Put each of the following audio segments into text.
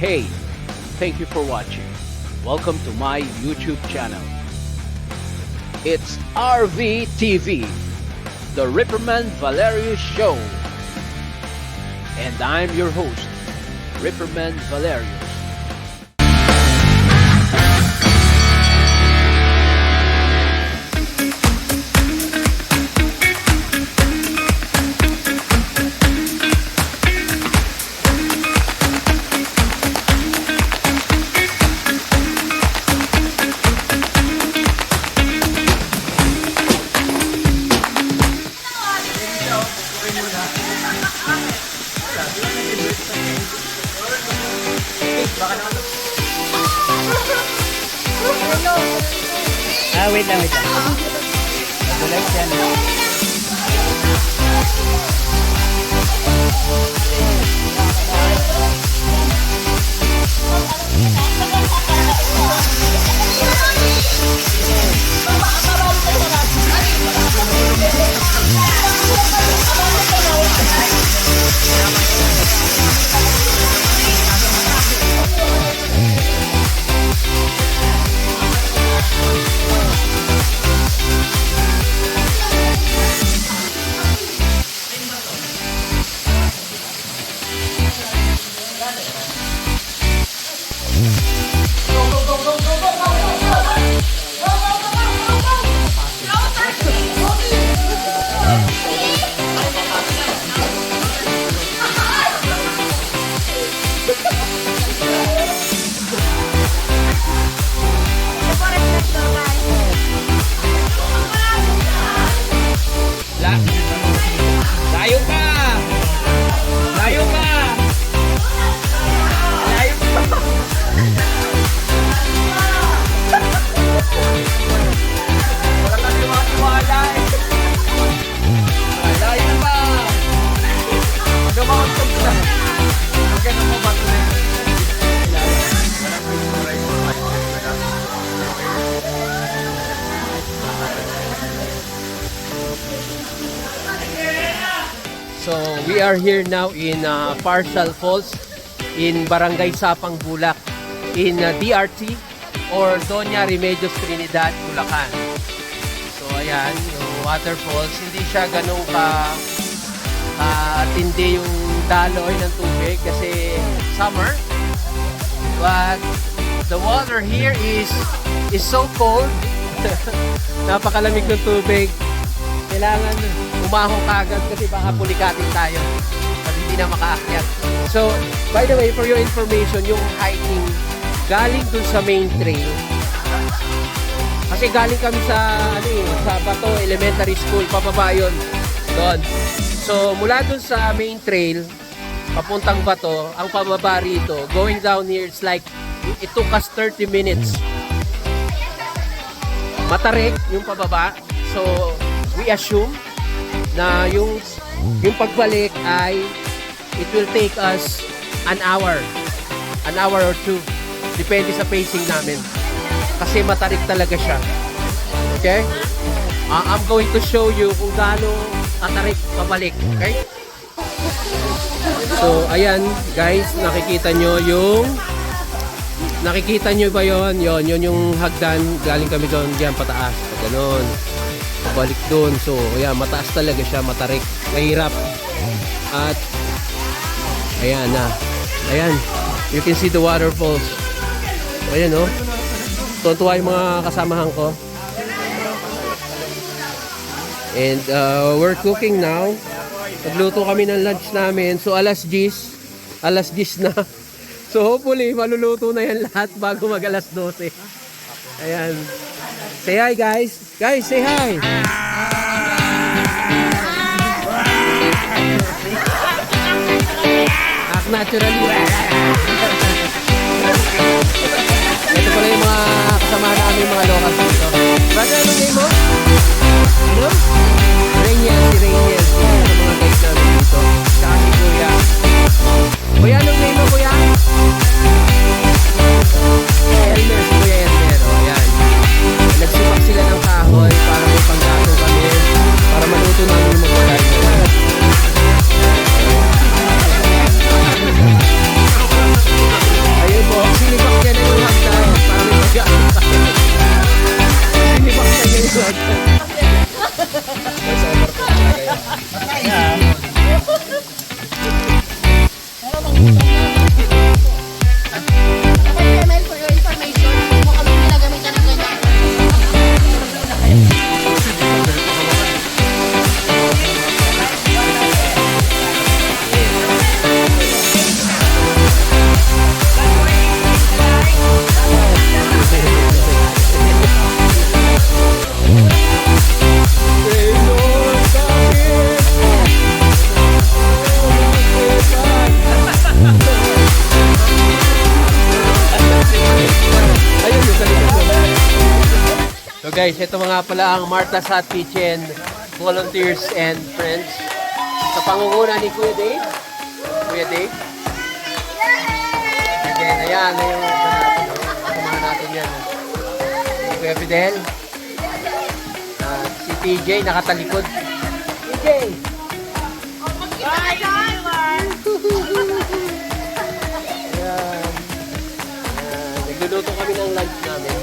Hey, thank you for watching. Welcome to my YouTube channel. It's RVTV, the Ripperman Valerius Show. And I'm your host, Ripperman Valerius. Wait lang. Bulak yan. So we are here now in Parsal Falls in Barangay Sapang, Bulak in DRT or Dona Remedios, Trinidad, Bulacan. So ayan, yung waterfalls, hindi siya ganun katindi yung daloy ng tubig kasi summer. But the water here is so cold. Napakalamig ng tubig. Kailangan umahon kagad kasi baka pulikatin tayo at hindi na makaakyat. So, by the way, for your information, yung hiking galing dun sa main trail. Kasi galing kami sa Bato Elementary School, pababa yun doon. So, mula dun sa main trail papuntang Bato, ang pababa rito, going down here, it's like it took us 30 minutes. Matarik yung pababa. So, we assume na yung pagbalik ay it will take us an hour or two, depende sa pacing namin kasi matarik talaga siya. Okay, I'm going to show you kung gaano matarik pabalik. Okay, so ayan guys, nakikita nyo ba yun yung hagdan, galing kami doon diyan pataas, ganoon balik doon. So ayan, mataas talaga siya, matarik, mahirap. At ayan na, ayan, you can see the waterfalls. Ayan oh, tuwa yung mga kasamahan ko. And we're cooking now. Nagluto kami ng lunch namin. So alas 10 na. So hopefully maluluto na yan lahat bago mag alas 12. Ayan, say hi guys. Guys, say hi. Act naturally. Ito pala yung mga kasama namin, mga locals dito. Brother, anong name mo? Ano? Rainiel, si Rainiel. Yung mga guys namin dito. Tsaka si Kuya. Kuya, anong name mo, Kuya? Elmer, si Kuya Elmer. Ayan. Nagsipak sila ng kahoy para may panggatong kami para maluto namin yung magpagay. So guys, ito mga pala ang Martha's Hot Kitchen volunteers and friends. Sa pangunguna ni Kuya Dave. Kuya Dave. And then, ayan, yung kasama natin yan. Si Kuya Fidel. Si TJ nakatalikod. TJ! Ayan. Nagluluto kami ng lunch namin.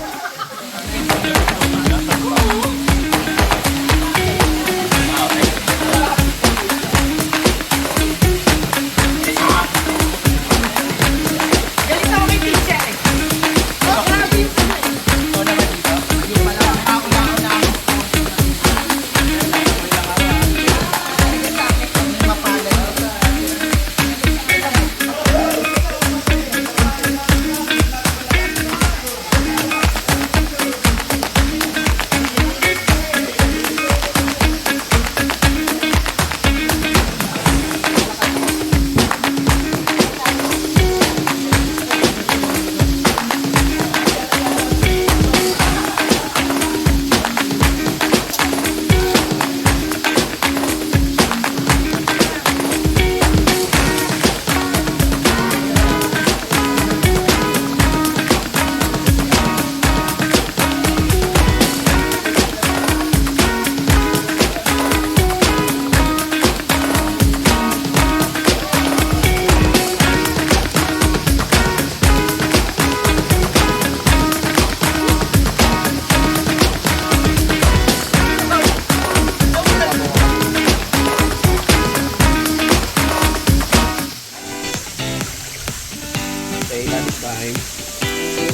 Time. So,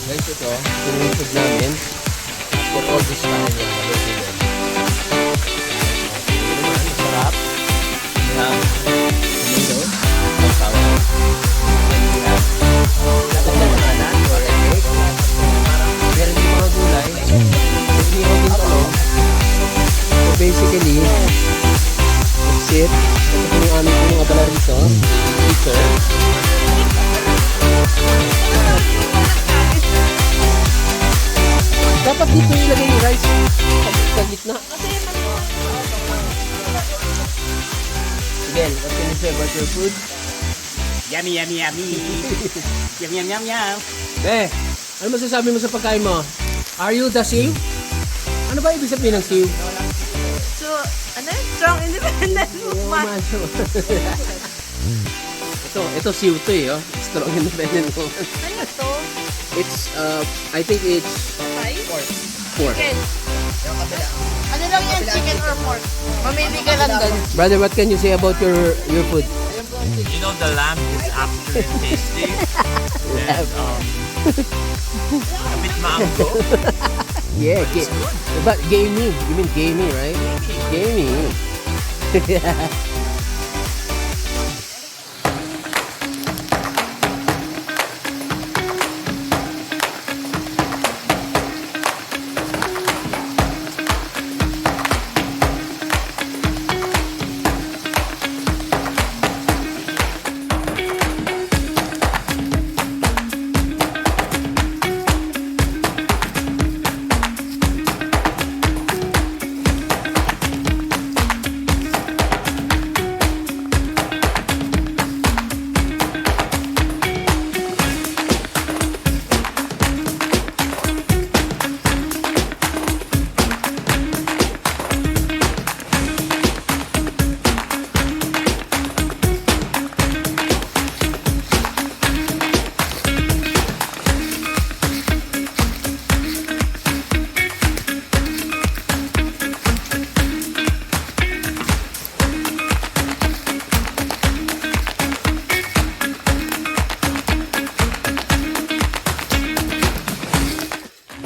guys, ito, sinusod namin for all this time. Masarap. We have tomatoes, sausawan. And we have kanan or egg. Meron din mga gulay. Hindi ko din talong. So basically, that's it. Ito po yung aming mga balarito. Dito. Dapat dito ilagay yung rice sa gitna. Again, what can you say about your food? Yummy, yummy, yummy. Yum, yum, yum, yum. Ano masasabi mo sa pagkain mo? Are you the sieve? Ano ba ibig sabihin ng sieve? So, ano yun? Strong independent woman. Ito sieve to eh, oh. Strong independent woman. Ano to? It's, I think it's pork. Chicken. Ano lang yan? Chicken or pork? Mamili ka lang doon. Brother, what can you say about your food? You know the lamb is absolutely tasty. And a bit mango. Yeah, but gamey. You mean gamey, right? Gamey.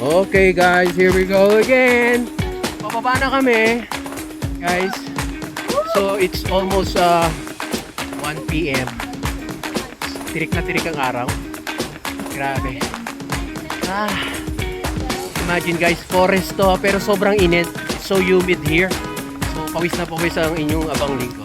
Okay guys, here we go again. Pababa na kami, guys. So it's almost 1 PM. Tirik na tirik ang araw. Grabe. Imagine guys, forest to pero sobrang init. It's so humid here. So pawis na pawis ang inyong abang lingkod.